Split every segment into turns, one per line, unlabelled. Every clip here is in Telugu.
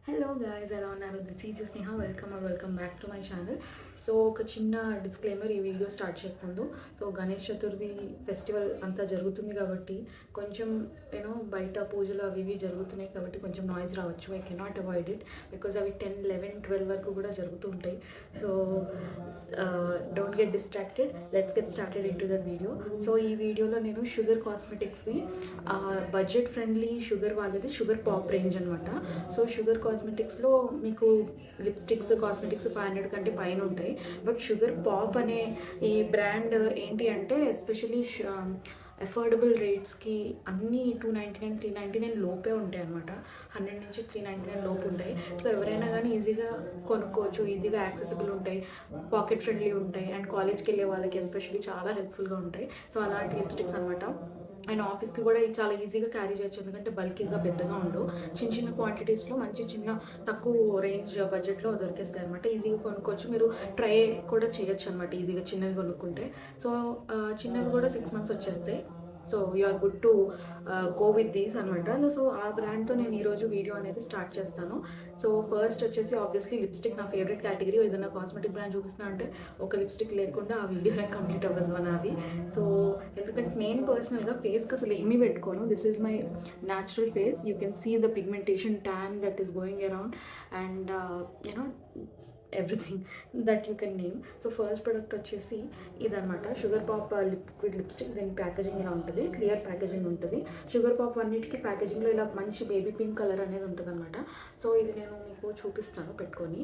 హలో గాయ్స్, ఎలా ఉన్నారు? This is Sneha. Welcome back to my channel. So ఒక చిన్న డిస్క్లైమర్ ఈ వీడియో స్టార్ట్ చేయకముందు. సో గణేష్ చతుర్థి ఫెస్టివల్ అంతా జరుగుతుంది కాబట్టి కొంచెం బయట పూజలు అవి ఇవి జరుగుతున్నాయి కాబట్టి కొంచెం నాయిస్ రావచ్చు. I cannot avoid it because అవి 10, 11, 12 వరకు కూడా జరుగుతూ ఉంటాయి. So don't get distracted. Let's get started in to the video. So ఈ వీడియోలో నేను షుగర్ కాస్మెటిక్స్వి బడ్జెట్ ఫ్రెండ్లీ షుగర్ వాళ్ళది షుగర్ పాప్ రేంజ్ అనమాట. సో షుగర్ కాస్మెటిక్స్లో మీకు లిప్స్టిక్స్ కాస్మెటిక్స్ 500 కంటే పైన ఉంటాయి. బట్ షుగర్ పాప్ అనే ఈ బ్రాండ్ ఏంటి అంటే ఎస్పెషలీ అఫోర్డబుల్ రేట్స్కి అన్నీ 299, 399 లోపే ఉంటాయి అనమాట. 100 నుంచి 399 లోపు ఉంటాయి. సో ఎవరైనా కానీ ఈజీగా కొనుక్కోవచ్చు, ఈజీగా యాక్సెసిబుల్ ఉంటాయి, పాకెట్ ఫ్రెండ్లీ ఉంటాయి, అండ్ కాలేజ్కి వెళ్ళే వాళ్ళకి ఎస్పెషల్లీ చాలా హెల్ప్ఫుల్గా ఉంటాయి. సో అలాంటి లిప్స్టిక్స్ అనమాట. అండ్ ఆఫీస్కి కూడా చాలా ఈజీగా క్యారీ చేయొచ్చు, ఎందుకంటే బల్కీగా పెద్దగా ఉండవు. చిన్న చిన్న క్వాంటిటీస్లో మంచి తక్కువ రేంజ్ బడ్జెట్లో దొరికేస్తాయి అనమాట. ఈజీగా కొనుక్కోవచ్చు, మీరు ట్రై కూడా చేయొచ్చు అనమాట ఈజీగా చిన్నవి కొనుక్కుంటే. సో చిన్నవి కూడా 6 months వచ్చేస్తాయి. So you're good to go with these అనమాట. సో ఆ బ్రాండ్తో నేను ఈరోజు వీడియో అనేది స్టార్ట్ చేస్తాను. సో ఫస్ట్ వచ్చేసి ఆబ్వియస్లీ లిప్స్టిక్ నా ఫేవరెట్ కేటగిరీ. ఏదైనా కాస్మెటిక్ బ్రాండ్ చూపిస్తున్నా అంటే ఒక లిప్స్టిక్ లేకుండా ఆ వీడియోనే కంప్లీట్ అవ్వదు అన్నది. సో ఎందుకంటే నేను పర్సనల్గా ఫేస్కి అసలు ఏమీ పెట్టుకోను. This is my natural face. You can see the pigmentation tan that is going around and everything that you can name. So first product వచ్చేసి ఇదనమాట, షుగర్ పాప్ లిక్విడ్ లిప్స్టిక్. దీని ప్యాకేజింగ్ ఇలా ఉంటుంది, క్లియర్ ప్యాకేజింగ్ ఉంటుంది. షుగర్ పాప్ అన్నిటికీ ప్యాకేజింగ్లో ఇలా మంచి బేబీ పింక్ కలర్ అనేది ఉంటుంది అనమాట. సో ఇది నేను మీకు చూపిస్తాను పెట్టుకొని.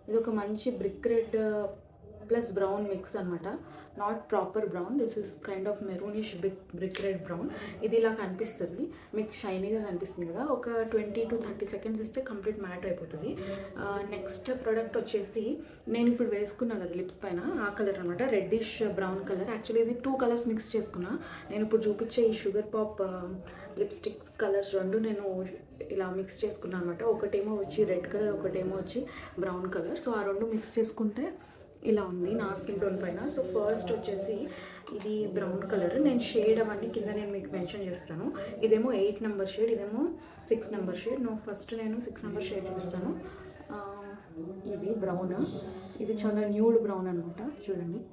ఇది ఒక మంచి brick red plus brown mix అనమాట. Not proper brown, this is kind of maroonish brick red brown. ఇది ఇలా కనిపిస్తుంది, మీకు షైనీగా కనిపిస్తుంది కదా. ఒక 20 to 30 seconds ఇస్తే కంప్లీట్ మ్యాట్ అయిపోతుంది. నెక్స్ట్ ప్రోడక్ట్ వచ్చేసి నేను ఇప్పుడు వేసుకున్నా కదా లిప్స్ పైన, ఆ కలర్ అనమాట, రెడ్డిష్ బ్రౌన్ కలర్. యాక్చువల్లీ ఇది 2 colors మిక్స్ చేసుకున్నా. నేను ఇప్పుడు చూపించే ఈ షుగర్ పాప్ లిప్స్టిక్స్ కలర్స్ రెండు నేను ఇలా మిక్స్ చేసుకున్నాను అనమాట. ఒకటేమో వచ్చి రెడ్ కలర్, ఒకటేమో వచ్చి బ్రౌన్ కలర్. సో ఆ రెండు మిక్స్ చేసుకుంటే ఇలా ఉంది నా స్కిన్ టోన్ పైన. సో ఫస్ట్ వచ్చేసి ఇది బ్రౌన్ కలర్. నేను షేడ్ అవన్నీ కింద నేను మీకు మెన్షన్ చేస్తాను. ఇదేమో 8 number షేడ్, ఇదేమో 6 number షేడ్. ఫస్ట్ నేను 6 number షేడ్ చూపిస్తాను. ఇది బ్రౌన్, ఇది చాలా న్యూడ్ బ్రౌన్ అనమాట. చూడండి,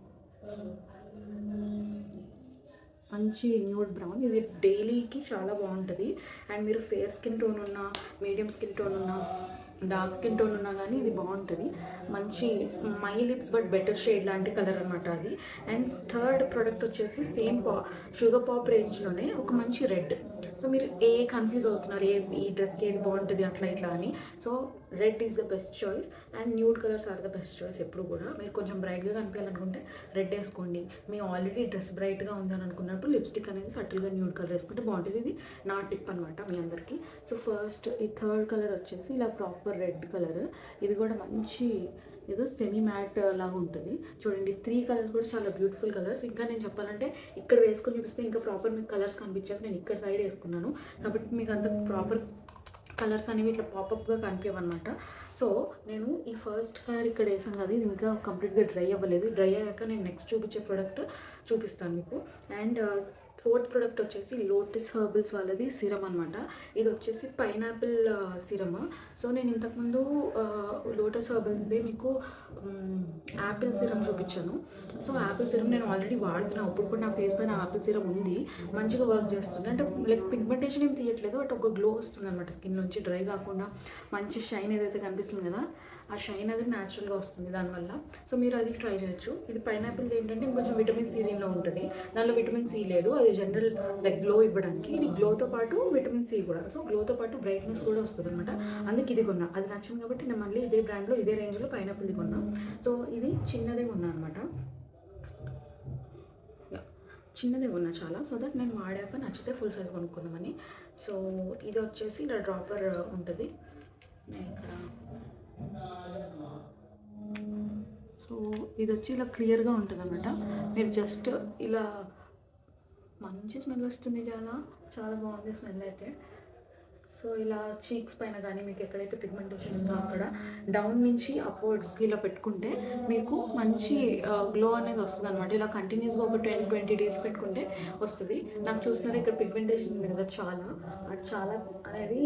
మంచి న్యూడ్ బ్రౌన్. ఇది డైలీకి చాలా బాగుంటుంది. అండ్ మీరు ఫేర్ స్కిన్ టోన్ ఉన్నా, మీడియం స్కిన్ టోన్ ఉన్నా, డార్క్ స్కిన్ టోన్ ఉన్నా కానీ ఇది బాగుంటుంది. మంచి my lips but better shade లాంటి కలర్ అనమాట అది. అండ్ థర్డ్ ప్రోడక్ట్ వచ్చేసి సేమ్ షుగర్ పాప్ రేంజ్లోనే ఒక మంచి రెడ్. సో మీరు కన్ఫ్యూజ్ అవుతున్నారు ఈ డ్రెస్కి ఏది బాగుంటుంది అట్లా ఇట్లా అని. So red is the best choice and nude colours are the best choice. ఎప్పుడు కూడా మీరు కొంచెం బ్రైట్గా కనిపించాలనుకుంటే రెడ్ వేసుకోండి. మీ ఆల్రెడీ డ్రెస్ బ్రైట్గా ఉందని అనుకున్నప్పుడు లిప్స్టిక్ అనేది సటిల్గా న్యూడ్ కలర్ వేసుకుంటే బాగుంటుంది. ఇది నా టిప్ అనమాట మీ అందరికీ. సో ఫస్ట్ ఈ థర్డ్ కలర్ వచ్చేసి ఇలా ప్రాపర్ రెడ్ కలర్. ఇది కూడా మంచి ఏదో సెమీ మ్యాట్ లాగా ఉంటుంది. చూడండి, 3 colors కూడా చాలా బ్యూటిఫుల్ కలర్స్. ఇంకా నేను చెప్పాలంటే ఇక్కడ వేసుకొని చూపిస్తే ఇంకా ప్రాపర్ మీకు కలర్స్ కనిపించాక నేను ఇక్కడ సైడ్ వేసుకున్నాను కాబట్టి మీకు అంత ప్రాపర్ కలర్స్ అనేవి ఇట్లా పాపప్గా కనిపించవన్నమాట. సో నేను ఈ ఫస్ట్ కలర్ ఇక్కడ వేసాను కదా, ఇది ఇంకా కంప్లీట్గా డ్రై అవ్వలేదు. డ్రై అయ్యాక నేను నెక్స్ట్ చూపించే ప్రోడక్ట్ చూపిస్తాను మీకు. అండ్ ఫోర్త్ ప్రోడక్ట్ వచ్చేసి లోటస్ హెర్బల్స్ వాళ్ళది సిరమ్ అనమాట. ఇది వచ్చేసి పైనాపిల్ సిరమ్. సో నేను ఇంతకుముందు లోటస్ హెర్బల్స్ది మీకు యాపిల్ సిరమ్ చూపించాను. సో యాపిల్ సిరమ్ నేను ఆల్రెడీ వాడుతున్నాను. అప్పుడు కూడా నా ఫేస్ పైన యాపిల్ సిరమ్ ఉంది, మంచిగా వర్క్ చేస్తుంది. అంటే లైక్ పిగ్మెంటేషన్ ఏం తీయట్లేదు, బట్ ఒక గ్లో వస్తుంది అనమాట స్కిన్ నుంచి, డ్రై కాకుండా మంచి షైన్ ఏదైతే కనిపిస్తుంది కదా, ఆ షైన్ అది న్యాచురల్గా వస్తుంది దానివల్ల. సో మీరు అది ట్రై చేయొచ్చు. ఇది పైనాపిల్ ఏంటంటే ఇంకొంచెం విటమిన్ సి దీనిలో ఉంటుంది. దానిలో విటమిన్ సి లేదు, అది జనరల్ లైక్ గ్లో ఇవ్వడానికి. ఇది గ్లోతో పాటు విటమిన్ సి కూడా, సో గ్లోతో పాటు బ్రైట్నెస్ కూడా వస్తుంది అనమాట. అందుకే ఇది కొన్నా, అది నచ్చింది కాబట్టి నేను మళ్ళీ ఇదే బ్రాండ్లో ఇదే రేంజ్లో పైనాపిల్ది కొన్నా. సో ఇది చిన్నదే కొన్నా అనమాట, చిన్నదే కొన్నా చాలా, సో దట్ నేను వాడాక నచ్చితే ఫుల్ సైజ్ కొనుక్కుందామని. సో ఇది వచ్చేసి ఇలా డ్రాపర్ ఉంటుంది. నేను ఇక్కడ సో ఇది వచ్చి ఇలా క్లియర్గా ఉంటుంది అన్నమాట. మీరు జస్ట్ ఇలా, మంచి స్మెల్ వస్తుంది, చాలా చాలా బాగుంది స్మెల్ అయితే. సో ఇలా చీక్స్ పైన కానీ మీకు ఎక్కడైతే పిగ్మెంటేషన్ ఉందో అక్కడ డౌన్ నుంచి అప్వర్డ్స్కి ఇలా పెట్టుకుంటే మీకు మంచి గ్లో అనేది వస్తుంది అనమాట. ఇలా కంటిన్యూస్గా ఒక 10-20 డేస్ పెట్టుకుంటే వస్తుంది. నాకు చూస్తున్నారు ఇక్కడ పిగ్మెంటేషన్ ఉంది కదా చాలా, అది చాలా అనేది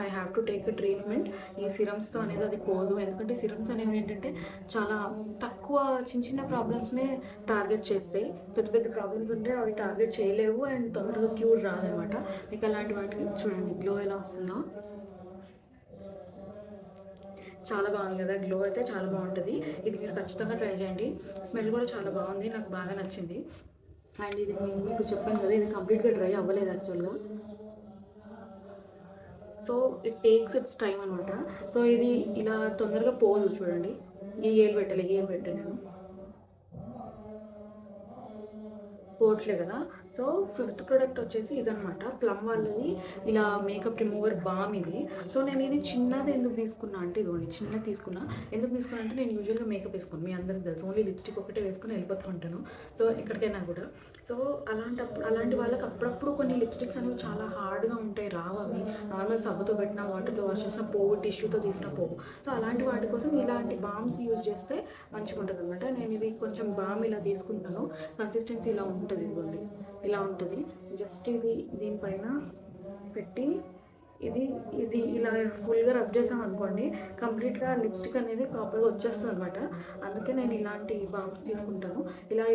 I have to take a treatment. ఈ సిరమ్స్తో అనేది అది పోదు, ఎందుకంటే సిరమ్స్ అనేవి ఏంటంటే చాలా తక్కువ చిన్న చిన్న ప్రాబ్లమ్స్నే టార్గెట్ చేస్తాయి. పెద్ద పెద్ద ప్రాబ్లమ్స్ ఉంటే అవి టార్గెట్ చేయలేవు అండ్ తొందరగా క్యూర్ రాదనమాట. మీకు అలాంటి వాటికి చూడండి గ్లో ఎలా వస్తుందో, చాలా బాగుంది కదా, గ్లో అయితే చాలా బాగుంటుంది. ఇది మీరు ఖచ్చితంగా ట్రై చేయండి. స్మెల్ కూడా చాలా బాగుంది, నాకు బాగా నచ్చింది. అండ్ ఇది మీకు చెప్పాను కదా, ఇది కంప్లీట్గా డ్రై అవ్వలేదు యాక్చువల్గా. So it takes its time అనమాట. సో ఇది ఇలా తొందరగా పోదు. చూడండి, ఈ ఏలు పెట్టాలి, ఈ ఏలు పెట్టాను నేను, పోవట్లే కదా. సో 5th ప్రోడక్ట్ వచ్చేసి ఇదనమాట, ప్లమ్ వాళ్ళది ఇలా మేకప్ రిమూవర్ బామ్ ఇది. సో నేను ఇది చిన్నది ఎందుకు తీసుకున్నా అంటే, ఇదిగోండి చిన్నది తీసుకున్నా. ఎందుకు తీసుకున్నా అంటే నేను యూజువల్గా మేకప్ వేసుకోను, మీ అందరికీ తెలుసు, ఓన్లీ లిప్స్టిక్ ఒకటే వేసుకొని వెళ్ళిపోతూ ఉంటాను. సో ఎక్కడికైనా కూడా. సో అలాంటి వాళ్ళకి అప్పుడప్పుడు కొన్ని లిప్స్టిక్స్ అనేవి చాలా హార్డ్గా ఉంటాయి, రావు అవి. నార్మల్ సబ్బుతో పెట్టినా వాటర్తో వాష్ చేసినా పోవు, టిష్యూతో తీసినా పోవు. సో అలాంటి వాటి కోసం ఇలాంటి బామ్స్ యూజ్ చేస్తే మంచిగా ఉంటుంది అనమాట. నేను ఇది కొంచెం బామ్ ఇలా తీసుకుంటాను, కన్సిస్టెన్సీ ఇలా ఉంటుంది, ఇదిగోండి ఇలా ఉంటుంది. జస్ట్ ఇది దీనిపైన పెట్టి ఇది ఇది ఇలా ఫుల్గా రబ్ చేసాం అనుకోండి, కంప్లీట్గా లిప్స్టిక్ అనేది ప్రాపర్గా వచ్చేస్తుంది అనమాట. అందుకే నేను ఇలాంటి బామ్స్ తీసుకుంటాను. ఇలా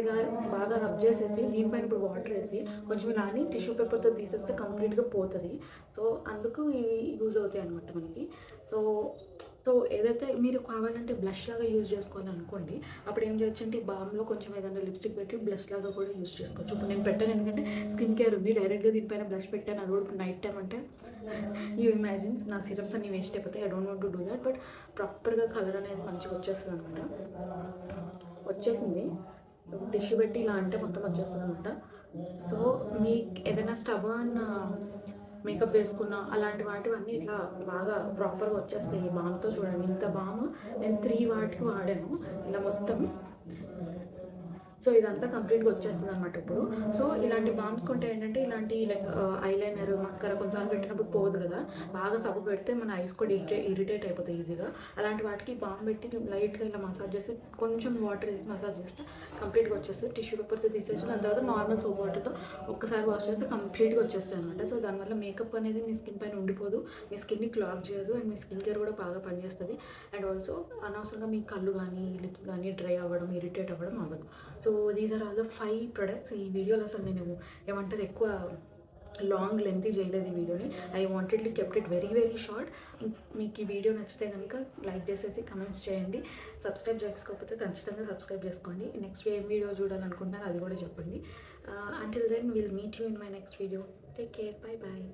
బాగా రబ్ చేసేసి దీనిపైన ఇప్పుడు వాటర్ వేసి కొంచెం ఇలా అని టిష్యూ పేపర్తో తీసేస్తే కంప్లీట్గా పోతుంది. సో అందుకు ఇవి యూజ్ అవుతాయి అనమాట మనకి. సో ఏదైతే మీరు కావాలంటే బ్లష్ లాగా యూజ్ చేసుకోవాలనుకోండి, అప్పుడు ఏం చేయొచ్చు అంటే ఈ బామ్లో కొంచెం ఏదైనా లిప్స్టిక్ పెట్టి బ్లష్ లాగా కూడా యూజ్ చేసుకోవచ్చు. ఇప్పుడు నేను పెట్టాను ఎందుకంటే స్కిన్ కేర్ ఉంది, డైరెక్ట్గా దీనిపైన బ్లష్ పెట్టాను, అది కూడా నైట్ టైం అంటే యూ ఇమాజిన్స్ నా సిరమ్స్ అన్ని వేస్ట్ అయిపోతాయి. I don't want to do that. But ప్రాపర్గా కలర్ అనేది మంచిగా వచ్చేస్తుంది అనమాట. వచ్చేసింది, టిష్యూ పెట్టి ఇలా అంటే మొత్తం వచ్చేస్తుంది అనమాట. సో మీకు ఏదైనా స్టబర్న్ మేకప్ వేసుకున్న అలాంటి వాటివన్నీ ఇట్లా బాగా ప్రాపర్గా వచ్చేస్తాయి ఈ బామ్తో. చూడండి, ఇంత బామ్ నేను 3 వాటికి వాడాను ఇలా మొత్తం. సో ఇదంతా కంప్లీట్గా వచ్చేస్తుంది అనమాట ఇప్పుడు. సో ఇలాంటి బామ్స్ కొంటే ఏంటంటే, ఇలాంటి లైక్ ఐలైనర్, మస్కరా కొన్నిసార్లు పెట్టినప్పుడు పోదు కదా, బాగా సబ్బు పెడితే మన ఐస్ కూడా ఇరిటేట్ అయిపోతాయి ఈజీగా. అలాంటి వాటికి బామ్ పెట్టి లైట్గా ఇలా మసాజ్ చేసి కొంచెం వాటర్ వేసి మసాజ్ చేస్తే కంప్లీట్గా వచ్చేస్తుంది. టిష్యూ పేపర్తో తీసేసి దాని తర్వాత నార్మల్ సోప్ వాటర్తో ఒక్కసారి వాష్ చేస్తే కంప్లీట్గా వచ్చేస్తాయి అనమాట. సో దానివల్ల మేకప్ అనేది మీ స్కిన్ పైన ఉండిపోదు, మీ స్కిన్ని క్లాగ్ చేయదు, అండ్ మీ స్కిన్ కేర్ కూడా బాగా పనిచేస్తుంది. అండ్ ఆల్సో అనవసరంగా మీ కళ్ళు కానీ లిప్స్ కానీ డ్రై అవ్వడం, ఇరిటేట్ అవ్వడం అవ్వదు. So these are all the 5 products. ఈ వీడియోలో అసలు నేను ఏమంటారు ఎక్కువ లాంగ్ లెంతీ చేయలేదు ఈ వీడియోని. I wantedly kept it very very short. మీకు ఈ వీడియో నచ్చితే కనుక లైక్ చేసేసి కమెంట్స్ చేయండి. సబ్స్క్రైబ్ చేసుకోకపోతే ఖచ్చితంగా సబ్స్క్రైబ్ చేసుకోండి. నెక్స్ట్ ఏం వీడియో చూడాలనుకుంటున్నారో అది కూడా చెప్పండి. Until then will meet you in my next video. Take care, bye bye.